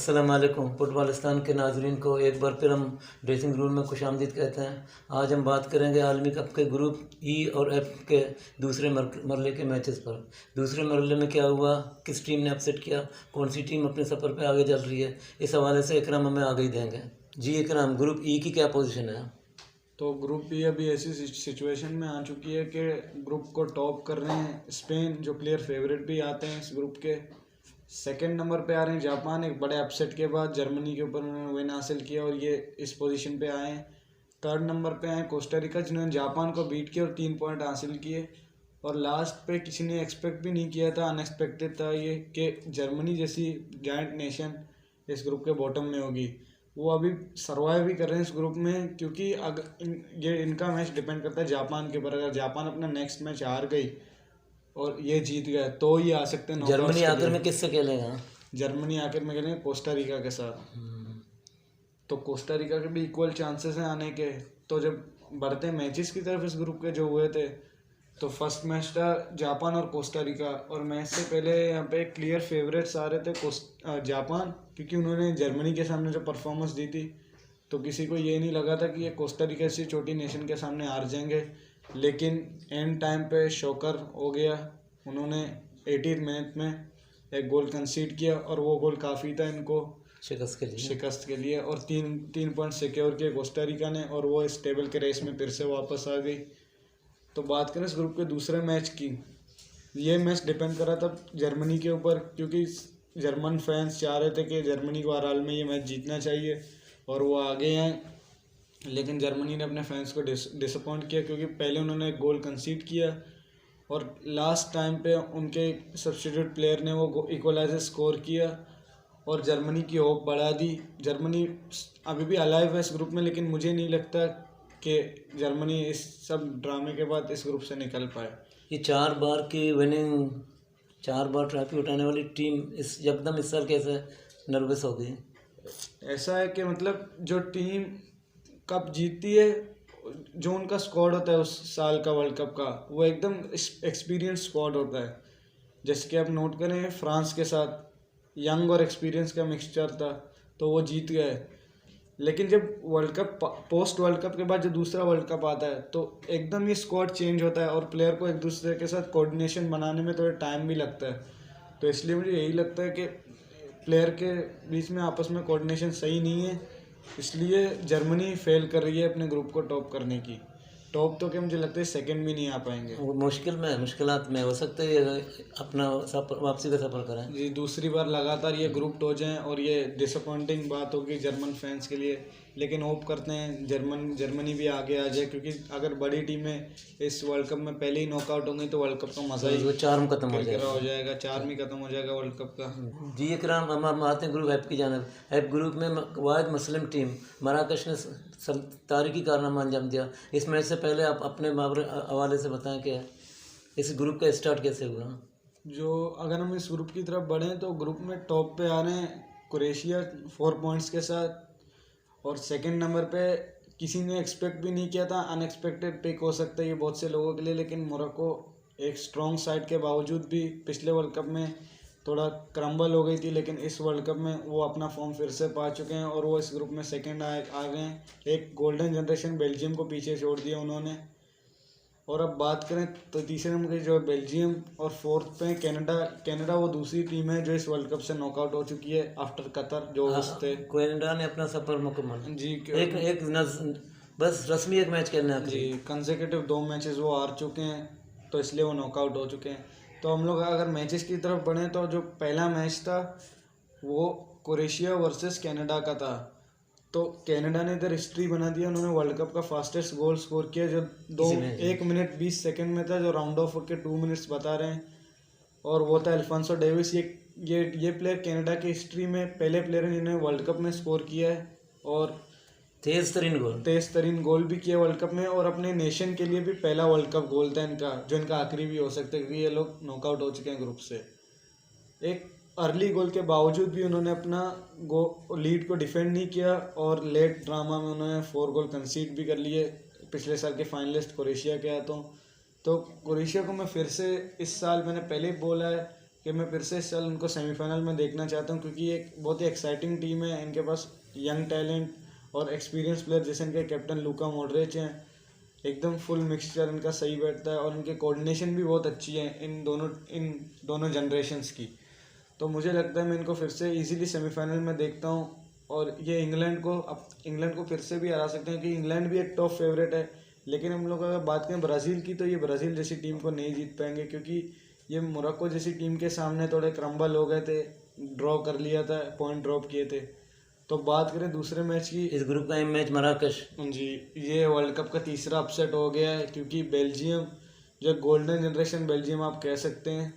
अस्सलाम वालेकुम। फुटबॉलिस्तान के नाज़रीन को एक बार फिर हम ड्रेसिंग रूम में खुशामदीद कहते हैं। आज हम बात करेंगे आलमी कप के ग्रुप ई और एफ के दूसरे मरले के मैचेस पर। दूसरे मरले में क्या हुआ, किस टीम ने अपसेट किया, कौन सी टीम अपने सफ़र पे आगे चल रही है, इस हवाले से इकराम हमें आगे ही देंगे। जी इकराम, ग्रुप ई की क्या पोजीशन है? तो ग्रुप ई अभी ऐसी सिचुएशन में आ चुकी है कि ग्रुप को टॉप कर रहे हैं स्पेन, जो प्लेयर फेवरेट भी आते हैं इस ग्रुप के। सेकंड नंबर पे आ रहे हैं जापान, एक बड़े अपसेट के बाद जर्मनी के ऊपर उन्होंने विन हासिल किया और ये इस पोजीशन पे आए हैं। थर्ड नंबर पे आए कोस्टा रिका, जिन्होंने जापान को बीट किया और 3 पॉइंट हासिल किए। और लास्ट पे किसी ने एक्सपेक्ट भी नहीं किया था, अनएक्सपेक्टेड था ये, कि जर्मनी जैसी जायंट नेशन इस ग्रुप के बॉटम में होगी। वो अभी सर्वाइव भी कर रहे हैं इस ग्रुप में, क्योंकि ये इनका मैच डिपेंड करता है जापान के ऊपर। अगर जापान अपना नेक्स्ट मैच हार गई और ये जीत गए तो ही आ सकते हैं नॉकआउट्स जर्मनी के आखिर लिए। में किससे खेलेगा? जर्मनी आखिर में खेलेंगे कोस्टा रिका के साथ। तो कोस्टा रिका के भी इक्वल चांसेस हैं आने के। तो जब बढ़ते मैचेस की तरफ इस ग्रुप के जो हुए थे, तो फर्स्ट मैच था जापान और कोस्टा रिका, और मैच से पहले यहाँ पे क्लियर फेवरेट्स आ रहे थे जापान, क्योंकि उन्होंने जर्मनी के सामने जो परफॉर्मेंस दी थी, तो किसी को ये नहीं लगा था कि ये कोस्टा रिका से छोटी नेशन के सामने हार जाएंगे। लेकिन एंड टाइम पे शोकर हो गया, उन्होंने 80 मिनट में एक गोल कंसीड किया और वो गोल काफ़ी था इनको शिकस्त के लिए। और तीन पॉइंट सिक्योर किए कोस्टा रिका ने, और वो इस टेबल के रेस में फिर से वापस आ गई। तो बात करें इस ग्रुप के दूसरे मैच की, ये मैच डिपेंड कर रहा था जर्मनी के ऊपर, क्योंकि जर्मन फैंस चाह रहे थे कि जर्मनी को हर हाल में ये मैच जीतना चाहिए और वो आगे हैं। लेकिन जर्मनी ने अपने फैंस को डिसअपॉइंट किया, क्योंकि पहले उन्होंने एक गोल कंसीड किया और लास्ट टाइम पे उनके सब्स्टिट्यूट प्लेयर ने वो इक्वलाइजर स्कोर किया और जर्मनी की होप बढ़ा दी। जर्मनी अभी भी अलाइव है इस ग्रुप में, लेकिन मुझे नहीं लगता कि जर्मनी इस सब ड्रामे के बाद इस ग्रुप से निकल पाए। ये 4 बार की विनिंग, 4 बार ट्रॉफी उठाने वाली टीम एकदम इस साल कैसे नर्वस हो गई? ऐसा है कि मतलब जो टीम कप जीतती है, जो उनका स्क्वाड होता है उस साल का वर्ल्ड कप का, वो एकदम एक्सपीरियंस स्क्वाड होता है। जैसे कि आप नोट करें फ्रांस के साथ यंग और एक्सपीरियंस का मिक्सचर था, तो वो जीत गए। लेकिन जब world cup post world cup के बाद जो दूसरा वर्ल्ड कप आता है, तो एकदम ये स्क्वाड चेंज होता है और प्लेयर को एक दूसरे के साथ कोऑर्डिनेशन बनाने में थोड़ा टाइम भी लगता है। तो इसलिए मुझे यही लगता है कि प्लेयर के बीच में आपस में कोऑर्डिनेशन सही नहीं है, इसलिए जर्मनी फेल कर रही है अपने ग्रुप को टॉप करने की। टॉप तो क्या, मुझे लगता है सेकंड भी नहीं आ पाएंगे। वो मुश्किलात में हो सकता है ये अपना वापसी का सफ़र करें। जी, दूसरी बार लगातार ये ग्रुप टॉप जाएं और ये डिसअपॉइंटिंग बात होगी जर्मन फैंस के लिए। लेकिन होप करते हैं जर्मनी भी आगे आ जाए, क्योंकि अगर बड़ी टीमें इस वर्ल्ड कप में पहले ही नॉकआउट होंगी तो वर्ल्ड कप का मज़ा ही चार खत्म हो जाएगा, 4 में खत्म हो जाएगा वर्ल्ड कप का। जी इकराम, हम आते हैं ग्रुप एफ की जानब। एफ ग्रुप में वाहिद मुस्लिम टीम मराकश ने तारीखी कारनामा अंजाम दिया। इस मैच से पहले आप अपने हवाले से बताएं कि इस ग्रुप का स्टार्ट कैसे हुआ? जो अगर हम इस ग्रुप की तरफ बढ़ें तो ग्रुप में टॉप पे आ रहे हैं क्रोएशिया 4 पॉइंट्स के साथ, और सेकंड नंबर पे किसी ने एक्सपेक्ट भी नहीं किया था, अनएक्सपेक्टेड पिक हो सकता है ये बहुत से लोगों के लिए, लेकिन मोरक्को एक स्ट्रॉन्ग साइड के बावजूद भी पिछले वर्ल्ड कप में थोड़ा क्रम्बल हो गई थी, लेकिन इस वर्ल्ड कप में वो अपना फॉर्म फिर से पा चुके हैं और वो इस ग्रुप में सेकंड आ गए हैं। एक गोल्डन जनरेशन बेल्जियम को पीछे छोड़ दिया उन्होंने। और अब बात करें तो तीसरे नंबर के जो बेल्जियम, और फोर्थ पे कनाडा वो दूसरी टीम है जो इस वर्ल्ड कप से नॉकआउट हो चुकी है आफ्टर कतर जो थे। कनाडा ने अपना सफर मुकम्मल जी, बस रस्मी एक मैच खेलना है जी, कंसेक्यूटिव 2 मैचेस वो हार चुके हैं, तो इसलिए वो नॉकआउट हो चुके हैं। तो हम लोग अगर मैचेस की तरफ बढ़ें तो जो पहला मैच था वो क्रोएशिया वर्सेस कनाडा का था। तो कनाडा ने इधर हिस्ट्री बना दिया, उन्होंने वर्ल्ड कप का फास्टेस्ट गोल स्कोर किया जो 1 मिनट 20 सेकंड में था, जो राउंड ऑफ के 2 मिनट्स बता रहे हैं, और वो था अल्फांसो डेविस। ये प्लेयर कनाडा की हिस्ट्री में पहले प्लेयर है जिन्होंने वर्ल्ड कप में स्कोर किया है और तेज़ तरीन गोल भी किया वर्ल्ड कप में, और अपने नेशन के लिए भी पहला वर्ल्ड कप गोल था इनका, जो इनका आखिरी भी हो सकता है क्योंकि ये लोग नॉकआउट हो चुके हैं ग्रुप से। एक अर्ली गोल के बावजूद भी उन्होंने अपना लीड को डिफेंड नहीं किया और लेट ड्रामा में उन्होंने 4 गोल कंसीड भी कर लिए पिछले साल के फाइनलिस्ट क्रोएशिया के हाथों। तो क्रोएशिया को मैं फिर से इस साल, मैंने पहले ही बोला है कि मैं फिर से इस साल उनको सेमीफाइनल में देखना चाहता हूँ, क्योंकि एक बहुत ही एक्साइटिंग टीम है। इनके पास यंग टैलेंट और एक्सपीरियंस प्लेयर जैसे इनके कैप्टन लूका मॉड्रिच हैं, एकदम फुल मिक्सचर इनका सही बैठता है, और इनके कोऑर्डिनेशन भी बहुत अच्छी है इन दोनों जनरेशन्स की। तो मुझे लगता है मैं इनको फिर से इजीली सेमीफाइनल में देखता हूँ, और ये इंग्लैंड को फिर से भी हरा सकते हैं, कि इंग्लैंड भी एक टॉप फेवरेट है। लेकिन हम लोग अगर बात करें ब्राज़ील की, तो ये ब्राज़ील जैसी टीम को नहीं जीत पाएंगे, क्योंकि ये मोरक्को जैसी टीम के सामने थोड़े क्रम्बल हो गए थे, ड्रॉ कर लिया था, पॉइंट ड्रॉप किए थे। तो बात करें दूसरे मैच की, इस ग्रुप का मैच मराकश जी, ये वर्ल्ड कप का तीसरा अपसेट हो गया है, क्योंकि बेल्जियम, जो गोल्डन जनरेशन बेल्जियम आप कह सकते हैं,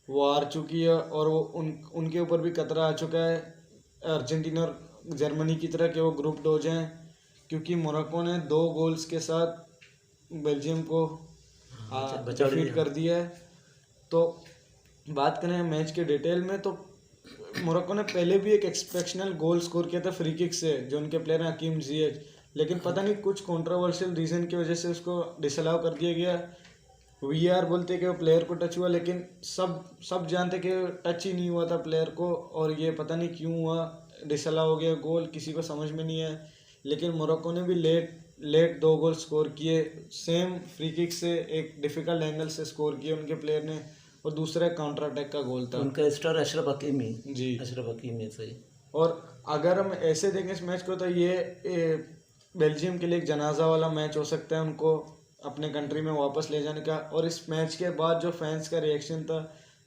वो हार चुकी है, और वो उनके ऊपर भी खतरा आ चुका है अर्जेंटीना और जर्मनी की तरह कि वो ग्रुप हो जाएं, क्योंकि मोरक्को ने 2 गोल्स के साथ बेल्जियम को डिफीट कर दिया है। तो बात करें मैच के डिटेल में, तो मोरक्को ने पहले भी एक एक्सेप्शनल गोल स्कोर किया था फ्री किक से, जो उनके प्लेयर हैं हकीम जिएच, लेकिन पता नहीं कुछ कंट्रोवर्शियल रीज़न की वजह से उसको डिसअलाउ कर दिया गया। वीआर बोलते कि वो प्लेयर को टच हुआ, लेकिन सब जानते कि टच ही नहीं हुआ था प्लेयर को, और ये पता नहीं क्यों हुआ, डिसअलाउ हो गया गोल, किसी को समझ में नहीं है। लेकिन मोरक्को ने भी लेट 2 गोल स्कोर किए, सेम फ्री किक से, एक डिफिकल्ट एंगल से स्कोर किए उनके प्लेयर ने, और दूसरा काउंटर अटैक का गोल था। उनका स्टार अशरफ हकीमी जी, अशरफ हकीमी सही। और अगर हम ऐसे देखें इस मैच को, तो ये बेल्जियम के लिए एक जनाजा वाला मैच हो सकता है, उनको अपने कंट्री में वापस ले जाने का। और इस मैच के बाद जो फैंस का रिएक्शन था,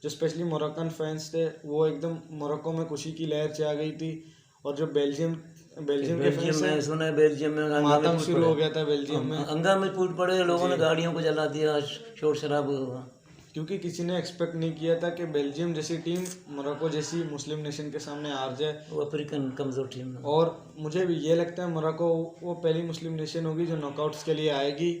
जो स्पेशली मोरक्कन फैंस थे, वो एकदम मोरक्को में खुशी की लहर छा गई थी, और जो बेल्जियम के फैंस में सुना है बेल्जियम में मातम शुरू हो गया था बेल्जियम में, हंगामे फूट पड़े, लोगों ने गाड़ियों को जला दिया, शोर शराब हुआ, क्योंकि किसी ने एक्सपेक्ट नहीं किया था कि बेल्जियम जैसी टीम मोरक्को जैसी मुस्लिम नेशन के सामने हार जाए। वो अफ्रीकन कमजोर टीम। और मुझे भी ये लगता है मोरक्को वो पहली मुस्लिम नेशन होगी जो नॉकआउट्स के लिए आएगी,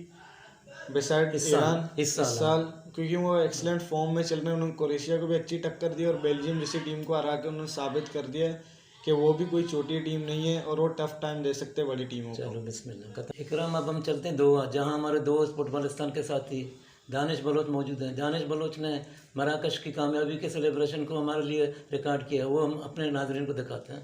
बिसाइड ईरान इस साल, क्योंकि वो एक्सीलेंट फॉर्म में चल रहे हैं। उन्होंने क्रोएशिया को भी अच्छी टक्कर दी, और बेल्जियम जैसी टीम को हरा के उन्होंने साबित कर दिया है कि वो भी कोई छोटी टीम नहीं है, और वो टफ टाइम दे सकते हैं बड़ी टीमों को। चलो बिस्मिल्लाह। इकराम, अब हम चलते हैं दोहा, जहाँ हमारे दोस्त फुटबॉलिस्तान के साथी दानिश बलोच मौजूद हैं। दानिश बलोच ने मराकश की कामयाबी के सेलिब्रेशन को हमारे लिए रिकॉर्ड किया, वो हम अपने नाजरीन को दिखाते हैं।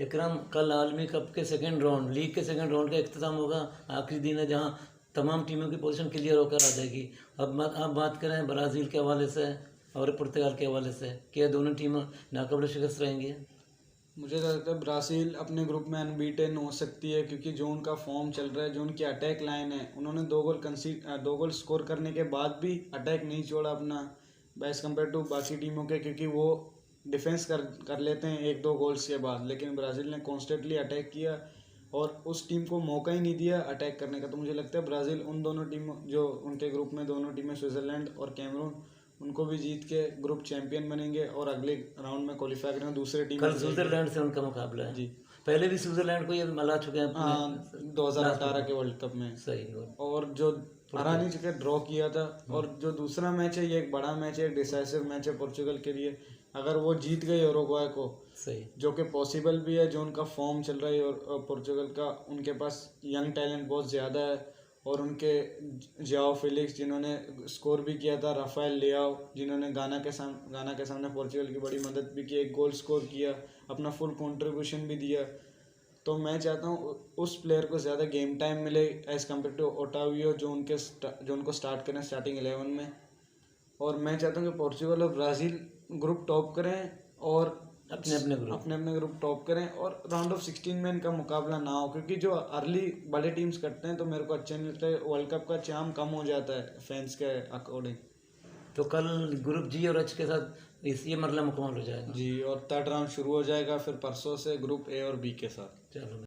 इकराम, कल आलमी कप के सेकंड राउंड, लीग के सेकंड राउंड का इख्तिताम होगा, आखिरी दिन है जहां तमाम टीमों की पोजीशन क्लियर होकर आ जाएगी। अब बात करें ब्राज़ील के हवाले से और पुर्तगाल के हवाले से, क्या दोनों टीमें नाकाबिल शिकस्त रहेंगी? मुझे लगता है ब्राज़ील अपने ग्रुप में अनबीटन हो सकती है, क्योंकि जो उनका फॉर्म चल रहा है, जो उनकी अटैक लाइन है, उन्होंने 2 गोल स्कोर करने के बाद भी अटैक नहीं छोड़ा अपना एज़ कम्पेयर टू बाकी टीमों के, क्योंकि वो डिफेंस कर लेते हैं 1-2 गोल्स के बाद। लेकिन ब्राज़ील ने कॉन्स्टेंटली अटैक किया, और उस टीम को मौका ही नहीं दिया अटैक करने का। तो मुझे लगता है ब्राज़ील उन दोनों टीमों, जो उनके ग्रुप में दोनों टीमें स्विट्ज़रलैंड और कैमरून, उनको भी जीत के ग्रुप चैंपियन बनेंगे और अगले राउंड में क्वालिफाई करेंगे दूसरे टीम। कल स्विट्जरलैंड से उनका मुकाबला है। जी, पहले भी स्विट्जरलैंड को ये मिला चुके हैं 2018 के वर्ल्ड कप में। सही। और जो हरा नहीं चुके, ड्रॉ किया था। और जो दूसरा मैच है, ये एक बड़ा मैच है, एक डिसाइसिव मैच है पोर्चुगल के लिए। अगर वो जीत गए यूरुग्वे को, सही, जो कि पॉसिबल भी है, जो उनका फॉर्म चल रहा है और पोर्चुगल का, उनके पास यंग टैलेंट बहुत ज़्यादा है, और उनके जाओ फिलिक्स जिन्होंने स्कोर भी किया था, राफेल लियाओ जिन्होंने गाना के सामने पोर्चुगल की बड़ी मदद भी की, एक गोल स्कोर किया, अपना फुल कंट्रीब्यूशन भी दिया। तो मैं चाहता हूँ उस प्लेयर को ज़्यादा गेम टाइम मिले एज़ कम्पेयर टू ओटावियो जो उनको स्टार्ट करें स्टार्टिंग 11 में। और मैं चाहता हूँ कि पोर्चुगल और ब्राज़ील ग्रुप टॉप करें और अपने अपने ग्रुप टॉप करें और राउंड ऑफ 16 में इनका मुकाबला ना हो, क्योंकि जो अर्ली बड़े टीम्स करते हैं तो मेरे को अच्छा नहीं लगता है। वर्ल्ड कप का चार्म कम हो जाता है फैंस के अकॉर्डिंग। तो कल ग्रुप जी और एच के साथ ये मरला मुकम्मल हो जाएगा जी, और थर्ड राउंड शुरू हो जाएगा फिर परसों से ग्रुप ए और बी के साथ। चलो।